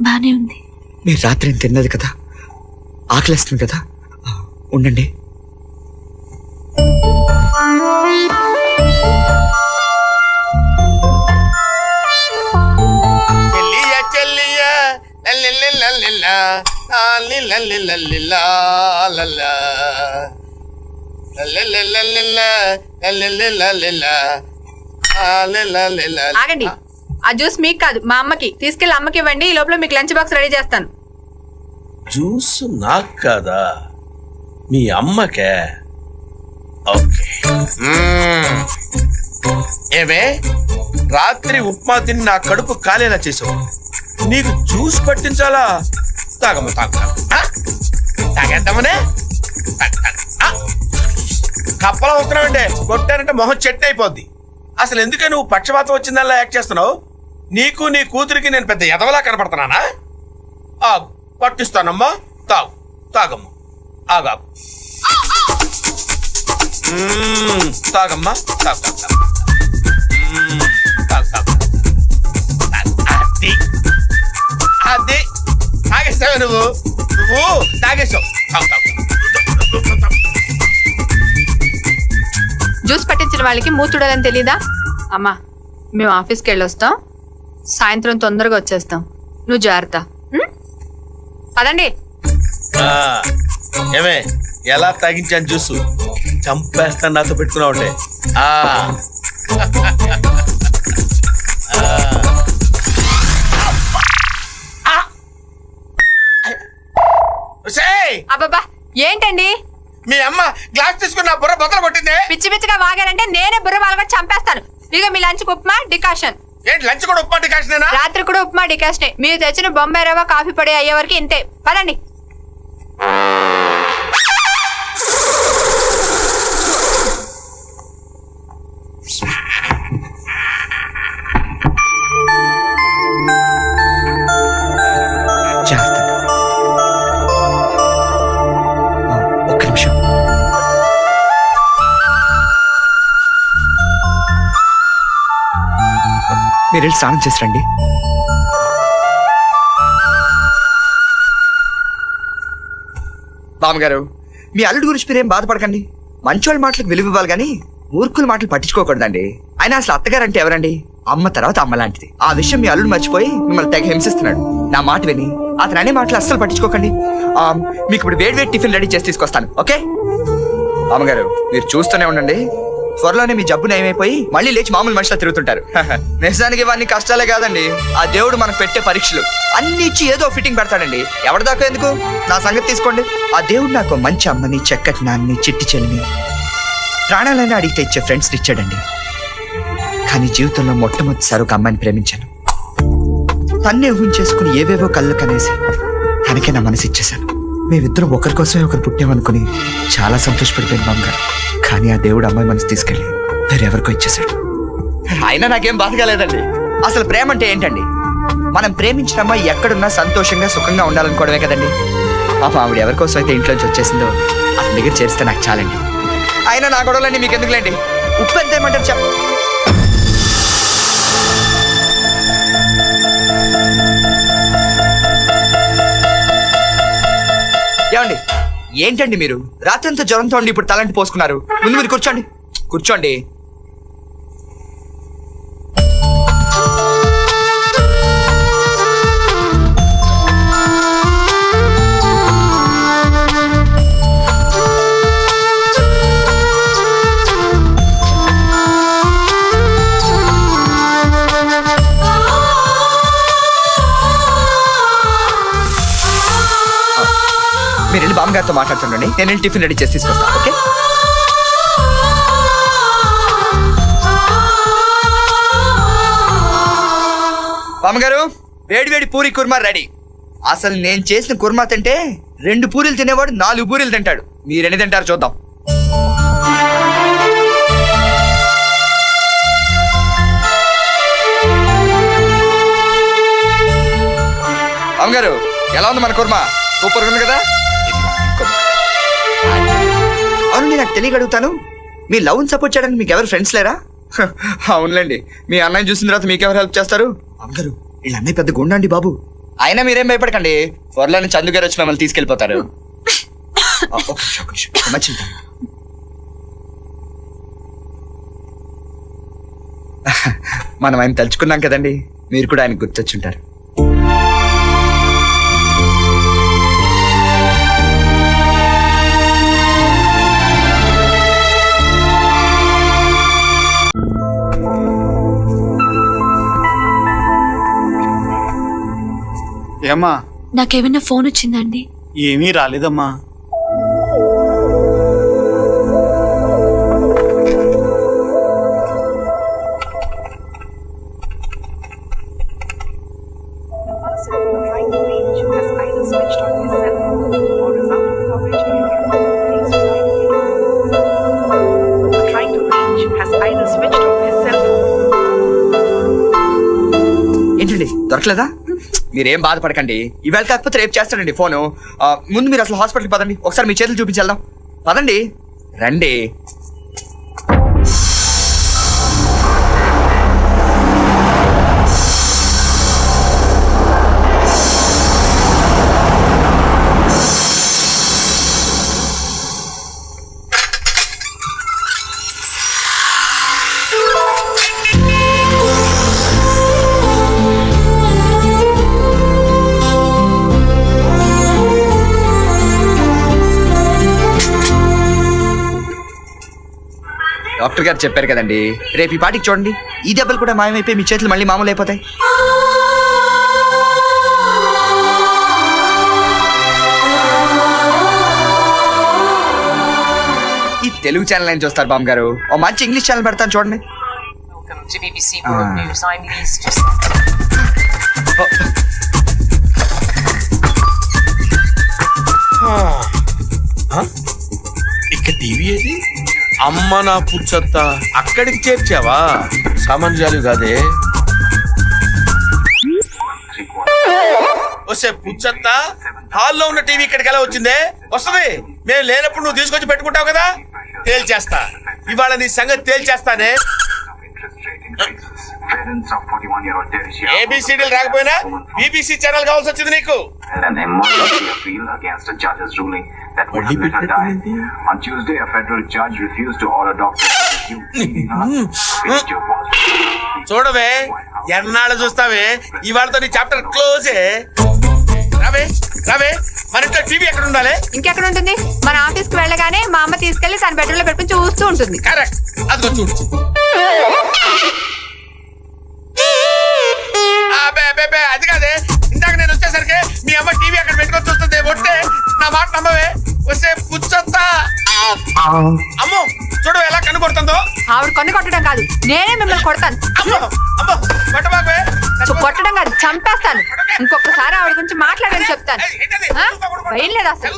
బానే ఉంది. మీరు రాత్రి తిన్నది కదా, ఆకలిస్తుంది కదా, ఉండండి. ఆగండి, ఆ జ్యూస్ మీకు కాదు మా అమ్మకి. తీసుకెళ్ళి అమ్మకి ఇవ్వండి, ఈ లోపల మీకు లంచ్ బాక్స్ రెడీ చేస్తాను. జ్యూస్ నాకు కాదా, మీ అమ్మకే? ఓకే. ఏమే, రాత్రి ఉప్మా తిని నా కడుపు కాలేలా చేసావు, నీకు జ్యూస్ పట్టించాలా? తాగమ్మ తాగేద్దామనే. కప్పలా అవుతున్నావంటే కొట్టానంటే మొహం చెట్టు అయిపోద్ది. అసలు ఎందుకే నువ్వు పక్షపాతం వచ్చిందల్లా యాక్ట్ చేస్తున్నావు? నీకు నీ కూతురికి నేను పెద్ద ఎదవలా కనపడుతున్నానా? ఆగు, పట్టిస్తానమ్మా. తాగు, తాగమ్మా. ఆగాగు, తాగమ్మా. తాగు తాగు తాగు తాగు. అది అది తాగేస్తావే నువ్వు తాగేస్తావు. తాగు తాగు. జ్యూస్ పట్టించిన వాళ్ళకి మూతుడాలని తెలీదా? అమ్మా, మేము ఆఫీస్కి వెళ్ళొస్తాం, సాయంత్రం తొందరగా వచ్చేస్తాం. నువ్వు జాగ్రత్త. పదండి. ఏమే, ఎలా తాగించాను జ్యూసు? చంపేస్తాను నాతో పెట్టుకున్నావు అంటే. అబ్బబ్బా, ఏంటండి మీ అమ్మ గ్లాస్ తీసుకుని నా బుర్ర బద్దలు కొట్టిందే. పిచ్చి పిచ్చిగా వాగారంటే నేనే బుర్ర వాళ్ళని చంపేస్తాను. ఇక మీ లంచ్ ఉప్మా డికాషన్. ఏంటి లంచ్ కూడా ఉప్మా డికాషనేనా? రాత్రి కూడా ఉప్మా డికాషనే. మీరు తెచ్చిన బొంబాయి రవ్వ కాఫీ పొడి అయ్యే వరకు ఇంతే. పదండి. ఒక్క నిమిషం. మీరు వెళ్ళి స్నానం చేసి రండి. బామ్మగారు, మీ అల్లుడి గురించి మీరేం బాధపడకండి. మంచోళ్ళ మాటలకు విలువ ఇవ్వాలి కానీ మూర్ఖుల మాటలు పట్టించుకోకూడదండి. ఆయన అసలు అత్తగారు అంటే ఎవరండి? అమ్మ తర్వాత అమ్మ లాంటిది. ఆ విషయం మీ అల్లుడు మర్చిపోయి మిమ్మల్ని తెగ హింసిస్తున్నాడు. నా మాట విని అతను అనే మాటలు అస్సలు పట్టించుకోకండి. మీకు ఇప్పుడు వేడి టిఫిన్ రెడీ చేసి తీసుకొస్తాను. ఓకే బామ్మగారు, మీరు చూస్తూనే ఉండండి. త్వరలోనే మీ జబ్బు నయమైపోయి మళ్ళీ లేచి మామూలు మనిషిలా తిరుగుతుంటారు. నిజానికి ఇవన్నీ కష్టాలే కాదండి, ఆ దేవుడు మనకు పెట్టే పరీక్షలు. అన్ని ఇచ్చి ఏదో ఫిట్టింగ్ పెడతాడండి. ఎవరిదాకా ఎందుకు, నా సంగతి తీసుకోండి. ఆ దేవుడు నాకు మంచి అమ్మని, చక్కటి నాన్ని, చిట్టి చెల్లిని, ప్రాణాలైనా అడిగితే ఇచ్చే ఫ్రెండ్స్ని ఇచ్చాడండి. కానీ జీవితంలో మొట్టమొదటిసారి ఒక అమ్మాయిని ప్రేమించాను. తన్నే ఊహించేసుకుని ఏవేవో కళ్ళు కనేసి తనకే నా మనసు ఇచ్చేశాను. మేమిద్దరం ఒకరి కోసమే ఒకరు పుట్టామనుకుని చాలా సంతోషపడిపోయింది బామ్మగారు. కానీ ఆ దేవుడు అమ్మాయి మనసు తీసుకెళ్ళి వేరెవరికో ఇచ్చేశాడు. అయినా నాకేం బాధగా లేదండి. అసలు ప్రేమ అంటే ఏంటండి? మనం ప్రేమించిన అమ్మాయి ఎక్కడున్నా సంతోషంగా సుఖంగా ఉండాలనుకోవడమే కదండి. పాప ఆవిడ ఎవరికోసం అయితే ఇంట్లోంచి వచ్చేసిందో అతని దగ్గర చేరిస్తే నాకు చాలండి. అయినా నా గొడవలన్నీ మీకు ఎందుకులేండి. ఉప్పు ఎంత ఏమంటారు చెప్ప. ఏమండి, ఏంటండి మీరు రాత్రంతా జ్వరంతో ఉండి ఇప్పుడు తలంటి పోసుకున్నారు? ముందు మీరు కూర్చోండి, కూర్చోండి. మీరు వెళ్ళి బామ్మగారితో మాట్లాడుతుండండి, నేను వెళ్ళి టిఫిన్ రెడీ చేసి తీసుకొస్తాను. ఓకే బామ్మగారు, వేడి వేడి పూరి కుర్మా రెడీ. అసలు నేను చేసిన కుర్మా తింటే 2 పూరీలు తినేవాడు 4 పూరీలు తింటాడు. మీరు ఎన్ని తింటారు చూద్దాం. బామ్మగారు ఎలా ఉంది మన కుర్మా? సూపర్ ఉంది కదా. అవును, నేను నాకు తెలియక అడుగుతాను, మీ లవ్ సపోర్ట్ చేయడానికి మీకు ఎవరు ఫ్రెండ్స్ లేరా? అవునులేండి, మీ అన్నయ్య చూసిన తర్వాత మీకెవరు హెల్ప్ చేస్తారు? బామ్మగారు వీళ్ళ అన్నయ్య పెద్ద గుండా అండి బాబు. అయినా మీరేం భయపడకండి, త్వరలో నుంచి చందు గారు వచ్చి మిమ్మల్ని తీసుకెళ్ళిపోతారు. మనం ఆయన తలుచుకున్నాం కదండి, మీరు కూడా ఆయన గుర్తొచ్చుంటారు. ఏమ్మా? నాకేమైనా ఫోన్ వచ్చిందండి? ఏమీ రాలేదమ్మా. ఏంటండి దొరకలేదా? మీరేం బాధపడకండి, ఇవాళ కాకపోతే రేపు చేస్తాడండి ఫోను. ముందు మీరు అసలు హాస్పిటల్కి పదండి, ఒకసారి మీ చేతులు చూపించేద్దాం. పదండి, రండి. డాక్టర్ గారు చెప్పారు కదండి, రేపు ఈ పాటికి చూడండి ఈ దెబ్బలు కూడా మాయమైపోయి మీ చేతులు మళ్ళీ మామూలు అయిపోతాయి. ఈ తెలుగు ఛానల్ ఏం చూస్తారు బామ్ గారు? ఓ మంచి ఇంగ్లీష్ ఛానల్ పెడతాను చూడండి. ఇక్కడ టీవీ ఏది? అమ్మ నా పుచ్చత్త, అక్కడికి చేర్చావా? సామాన్యాలు కాదే. వస్తే పుచ్చత్త, హాల్లో ఉన్న టీవీ ఇక్కడికి ఎలా వచ్చిందే? వస్తుంది, మేము లేనప్పుడు నువ్వు తీసుకొచ్చి పెట్టుకుంటావు కదా. తేల్చేస్తా, ఇవాళ నీ సంగతి తేల్చేస్తానే. ఏబిసిడీలు రాకపోయినా బీబీసీ ఛానల్ కావాల్సి వచ్చింది నీకు. On Tuesday, a federal judge refused to order doctors to చూడవే, ఎన్నాళ్ళు చూస్తావే? ఇవాళతో నీ చాప్టర్ క్లోజే. రావే రావే, మన ఇంట్లో టీవీ ఎక్కడ ఉండాలి? ఇంకెక్కడ ఉంటుంది? మన ఆఫీస్ కి వెళ్ళగానే మా అమ్మ తీసుకెళ్లి తన బెడ్రూమ్ లో పెట్టుకుని చూస్తూ ఉంటుంది. కరెక్ట్, అదిగో చూడు. అది కాదే, ఇందాక నేను వచ్చేసరికి మీ అమ్మ టీవీ అక్కడ పెట్టుకొని చూస్తుంది. ఒట్టే నా మాట నమ్మవే. వస్తే పుచ్చొత్తా. అమ్మో చూడు ఎలా కన్ను కొడుతుందో. ఆవిడ కన్ను కొట్టడం కాదు, నేనే మిమ్మల్ని కొడతాను. అమ్మో అమ్మో, కొట్టబాబే. కొట్టడం కాదు, చంపేస్తాను. ఇంకొకసారి ఆవిడ గురించి మాట్లాడని చెప్తాను. భయం లేదా అసలు?